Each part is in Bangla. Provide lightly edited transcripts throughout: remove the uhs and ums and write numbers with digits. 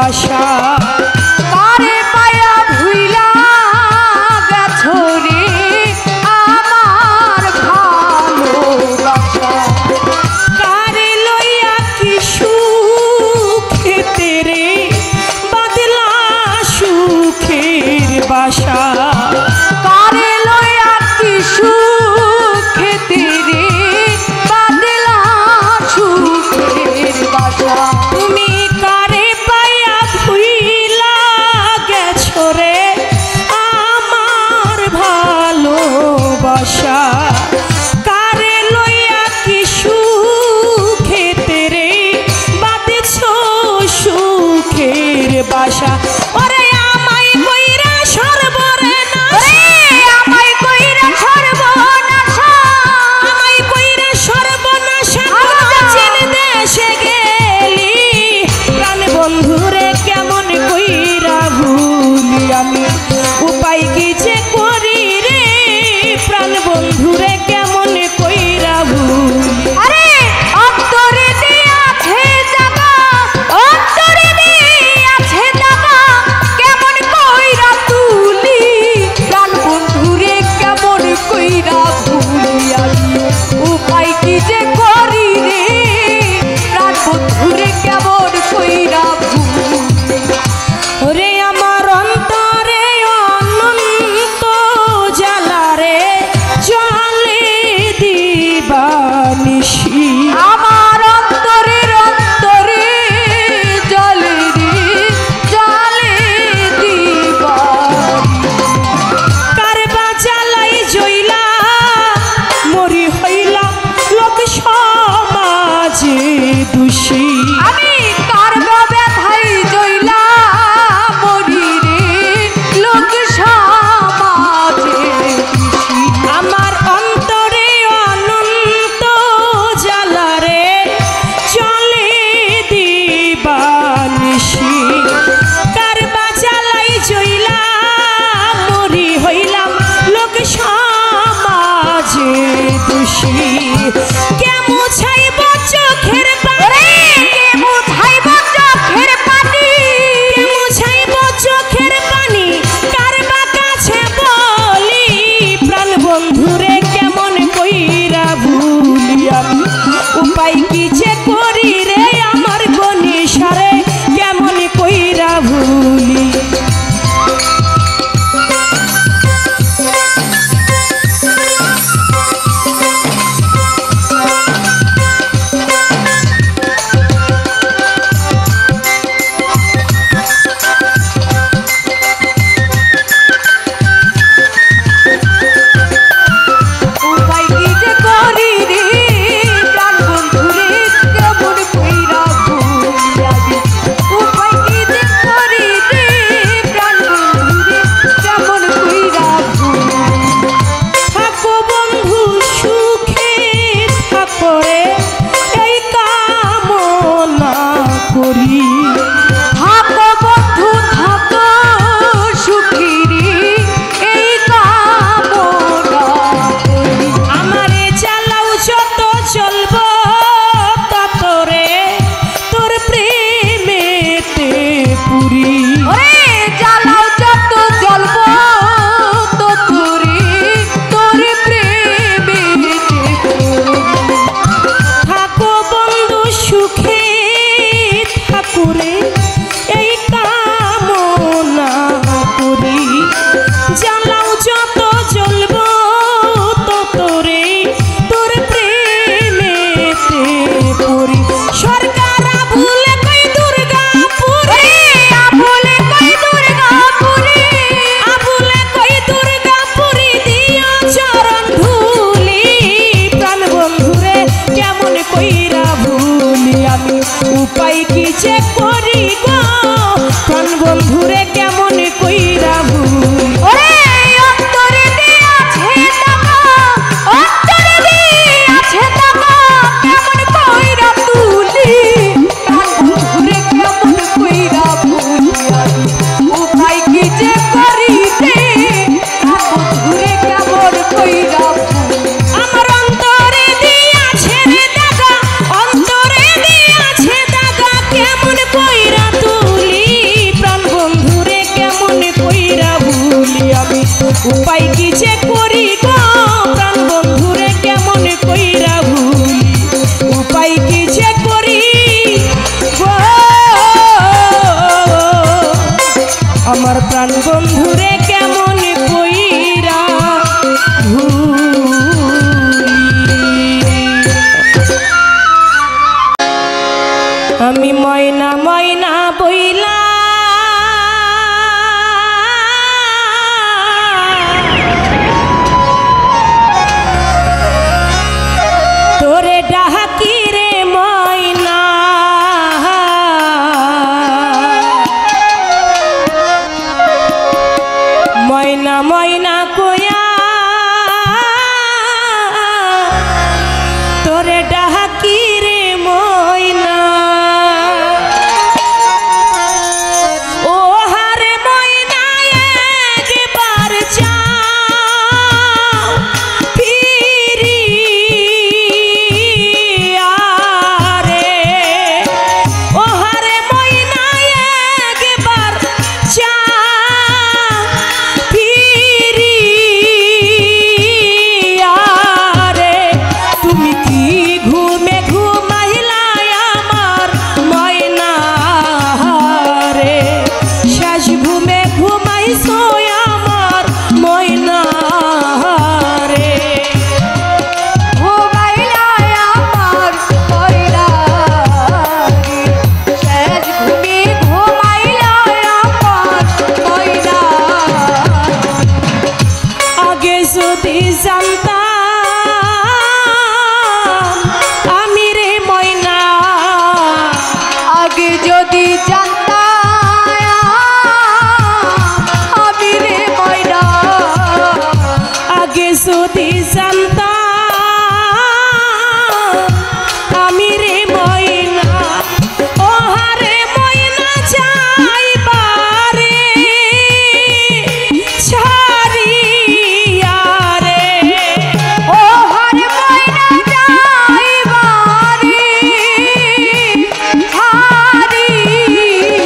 বাসা কারে পায়া ভুইলা গেছো রে আমার ভালোবাসা কারে লইয়া কি সুখেতে রে বাদলা সুখের বাসা কারে লইয়া কি সুখেতে রে বাদলা সুখের বাসা তুমি কারে পায়া ভুইলা গেছো রে আমার ভালোবাসা কারে লইয়া কি সুখেতে রে বাঁধেছো সুখের বাসা ওরে আমায় কইরা সর্বনাশ আমায় কইরা সর্বনাশ আমায় কইরা সর্বনাশ চিন দেশে গেলি প্রাণ বন্ধুরে কেমন কইরা ভুলি আমি উপায় কি যে করি রে প্রাণ বন্ধুরে কেমন কইরা ভুলি আরে অন্তরে দিয়াছে জাগা অন্তরে দিয়াছে জাগা কেমন কইরা তুলি প্রাণ বন্ধুরে কেমন কইরা ভুলি আমি উপায় কি যে করি রে প্রাণ বন্ধুরে কেমন কইরা ভুলি ওরে আমার অন্তরে অনন্ত জ্বালারে জ্বালে দিবানিশি আমার অন্তরের অন্তরে জ্বলে রে জ্বালে দিবানি কারবা জ্বালাই জইলা মরি হইলা লোক সমাজে দোষী আমি কারবা ব্যথাই জইলা মরি রে লোক সমাজে দোষী আমার অন্তরে অনন্ত জ্বালারে চলে দিবানিশি কারবা জ্বালাই জইলা মরি হইলাম লোক সমাজে দোষী কেমন ছাইব চোখের পানি কেমন ছাইব চোখের পানি কেমন ছাইব চোখের পানি কারবা কাছে বলি প্রাণ বন্ধুরে কেমন কইরা ভুলি আমি উপায় কি যে করি রে আমার গনিসারে কেমন কইরা ভুলি উপায় কি যে করি রে প্রাণ বন্ধুরে কেমন কইরা ভুলি আমি উপায় কি যে করি রে প্রাণ বন্ধুরে কেমন কইরা ভুলি থাকো বন্ধু সুখে থাকো রে এই কামনা করি থাকো বন্ধু থাকো সুখী রে এই কামনা করি আমারে চালাও যত চলবো তত রে তোর প্রেমেতে পুরি ওরে চালাও যত চলবো তত রে তোর প্রেমেতে পুরি থাকো বন্ধু সুখে ঠাকুরে এই কামনা করি জ্বালাও যত জ্বলবো তত রে তোর প্রেমেতে পড়ি সরকার আবুলে কই দুর্গাপুরে আবুলে কই দুর্গাপুরে আবুলে কই দুর্গাপুরি দিও চরণ ধুলি প্রাণ বন্ধুরে কেমন কইরা ভুলি আমি উপায় কি যে করি গো প্রাণ বন্ধুরে কেমন কইরা ভুলি ওরে অন্তরে দিয়াছে টাকা অন্তরে দিয়াছে টাকা কেমন কইরা তুলি প্রাণ বন্ধুরে কেমন কইরা ভুলি আমি উপায় কি যে করি রে প্রাণ বন্ধুরে কেমন কইরা ভুলি আমার অন্তরে দিয়াছে রে দাদা অন্তরে দিয়াছে দাদা কেমন কইরা তুলি উপায় কি যে করি গো প্রাণ বন্ধুরে কেমন কইরা ভুলি উপায় কি যে করি গো আমার প্রাণ বন্ধুরে কেমন কইরা আমি ময়না ময়না বইলা তোরে ডাকি রে ময়না ময়না ময়না কয়া তোরে ডাকি রে ময়না ও হারে ময়না একবার যাও ফিরিয়া রে ও হারে ময়না একবার যাও ফিরিয়া রে তুমি কি ঘুমে ঘুমাইলা আমার ময়না রে শেষ ঘুমে ঘুমাইছো আমার ময়না রে ঘুমাইলা আমার ময়না রে শেষ ঘুমে ঘুমাইলা আমার ময়না আগে যদি জানতাম আমি রে ময়না আগে যদি জানতাম আমি রে ময়না আগে যদি জানতাম আমি রে ময়না ও হারে ময়না যাইবারে ছাড়িয়া রে ও হারে ময়না যাইবারে ছাড়িয়া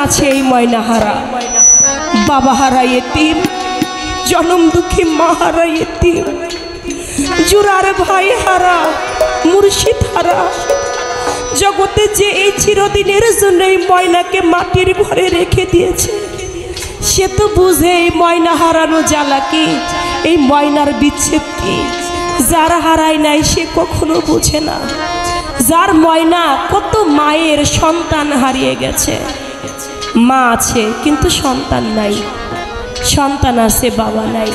আছে এই ময়নাহারা, বাবা হারা এতিম, জনম দুঃখী মা হারা এতিম, জুরার ভাই হারা, মুর্শিদ হারা। জগতে যে এই চিরদিনের জন্য এই ময়নাকে মাটির ঘরে রেখে দিয়েছে, সে তো বুঝে এই ময়না হারানো জ্বালা কি, এই ময়নার বিচ্ছেদ কি। যার হারায় নাই সে কখনো বুঝে না। যার ময়না কত মায়ের সন্তান হারিয়ে গেছে, মা আছে কিন্তু সন্তান নাই, সন্তান আছে বাবা নাই।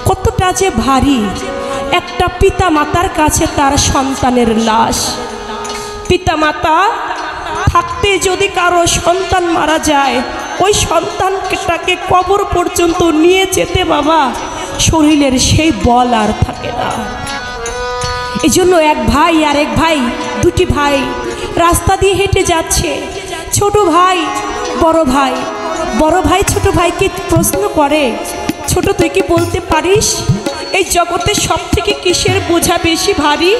কতটা যে ভারী একটা পিতা মাতার কাছে তার সন্তানের লাশ। পিতা মাতা থাকতে যদি কারো সন্তান মারা যায়, ওই সন্তানটাকে কবর পর্যন্ত নিয়ে যেতে বাবা শরীরের সেই বল আর থাকে না। এই জন্য এক ভাই আর এক ভাই, দুটি ভাই রাস্তা দিয়ে হেঁটে যাচ্ছে। ছোট ভাই বড় ভাই, বড় ভাই ছোট ভাইকে প্রশ্ন করে, ছোট তুই কি বলতে পারিস এই জগতে সব থেকে কিসের বোঝা বেশি ভারী?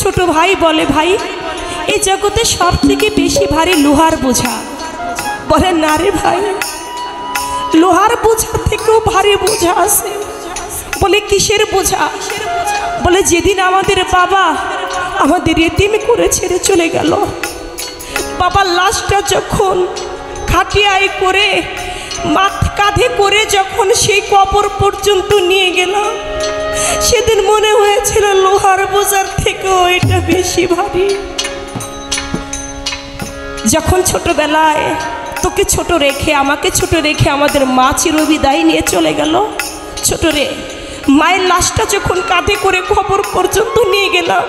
ছোট ভাই বলে, ভাই এই জগতে সব থেকে বেশি ভারী লোহার বোঝা। বলে না রে ভাই, লোহার বোঝা থেকেও ভারী বোঝা আছে। বলে কিসের বোঝা? বলে যেদিন আমাদের বাবা আমাদের এতিম করে ছেড়ে চলে গেল, বাবার লাশটা যখন খাটিয়ায় করে কাঁধে করে যখন সেই কবর পর্যন্ত নিয়ে গেলাম, সেদিন মনে হয়েছিল লোহার বোঝার থেকেও এটা বেশি ভারী। যখন ছোটবেলায় তোকে ছোট রেখে, আমাকে ছোট রেখে আমাদের মা চিরবিদায় নিয়ে চলে গেল, ছোট রে, মায়ের লাশটা যখন কাঁধে করে কবর পর্যন্ত নিয়ে গেলাম,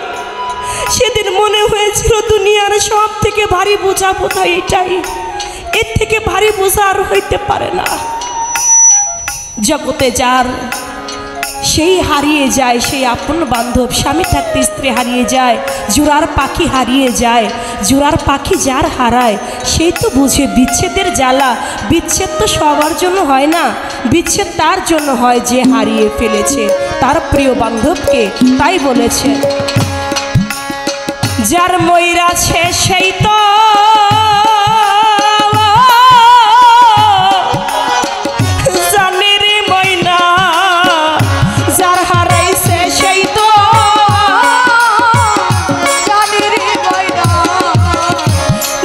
সেদিন মনে হয়েছিল দুনিয়ার সব থেকে ভারী বোঝা বোধহয় এটাই, এর থেকে ভারী বোঝা আর হইতে পারে না। জগতে যার সেই হারিয়ে যায়, সেই আপন বান্ধব, স্বামী থাকতে স্ত্রী হারিয়ে যায়, জোড়ার পাখি হারিয়ে যায়। জোড়ার পাখি যার হারায় সেই তো বুঝে বিচ্ছেদের জ্বালা। বিচ্ছেদ তো সবার জন্য হয় না, বিচ্ছেদ তার জন্য হয় যে হারিয়ে ফেলেছে তার প্রিয় বান্ধবকে। তাই বলেছে, যার ময়রাছে সেই তো জানে রে ময়না, যার হারাইছে সেই তো জানে রে ময়না,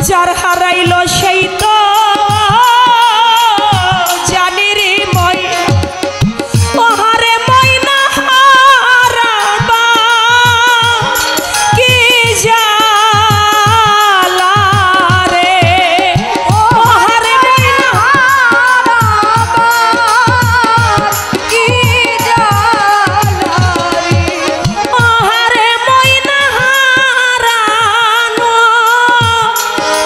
যার হারাইল সেই তো জানে রে ময়না। ওহারে ময়না হারাবা কি জালা রে, ওহারে ময়না হারাবা কি জালা রে, ওহারে ময়না হারানো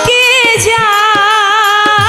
কি জালা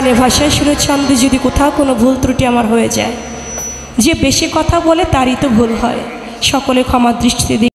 গানের ভাষায় সুরে ছন্দে যদি কোথাও কোনো ভুল ত্রুটি আমার হয়ে যায়, যে বেশি কথা বলে তারই তো ভুল হয়, সকলে ক্ষমার দৃষ্টিতে